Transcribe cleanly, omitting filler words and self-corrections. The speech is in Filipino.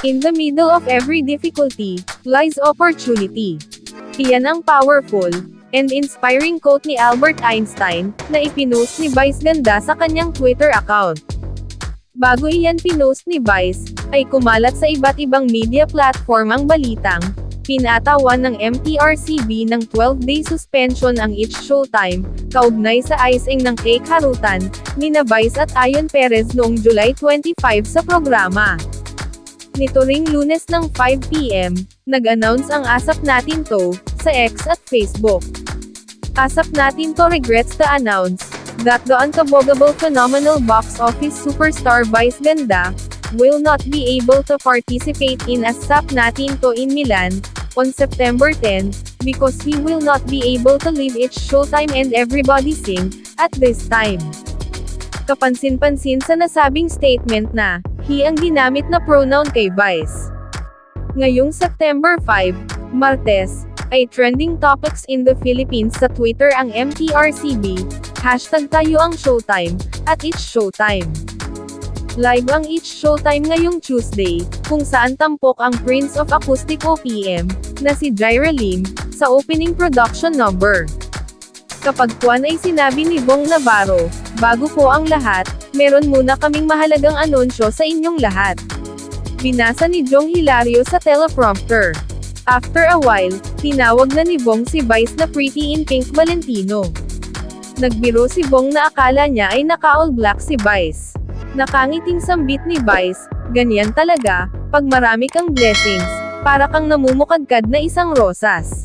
In the middle of every difficulty, lies opportunity. Iyan ang powerful and inspiring quote ni Albert Einstein, na ipinost ni Vice Ganda sa kanyang Twitter account. Bago iyan pinost ni Vice, ay kumalat sa iba't ibang media platform ang balitang, pinatawan ng MTRCB ng 12-day suspension ang It's Showtime, kaugnay sa icing ng cake harutan, nina Vice at Ayon Perez noong July 25 sa programa. Nito ring Lunes ng 5 p.m., nag-announce ang Asap Natin To, sa X at Facebook. Asap Natin To regrets to announce, that the unkabogable phenomenal box office superstar Vice Ganda, will not be able to participate in Asap Natin To in Milan, on September 10, because he will not be able to leave It's Showtime and Everybody Sing, at this time. Kapansin-pansin sa nasabing statement na, he ang ginamit na pronoun kay Vice. Ngayong September 5, Martes, ay trending topics in the Philippines sa Twitter ang MTRCB, #tayo ang Showtime, at It's Showtime. Live ang It's Showtime ngayong Tuesday, kung saan tampok ang Prince of Acoustic OPM, na si Jaira Lim, sa opening production number. Kapag puwan ay sinabi ni Bong Navarro, bago po ang lahat, meron muna kaming mahalagang anunsyo sa inyong lahat. Binasa ni Jong Hilario sa teleprompter. After a while, tinawag na ni Bong si Vice na Pretty in Pink Valentino. Nagbiro si Bong na akala niya ay naka-all black si Vice. Nakangiting sambit ni Vice, ganyan talaga, pag marami kang blessings, para kang namumukadkad na isang rosas.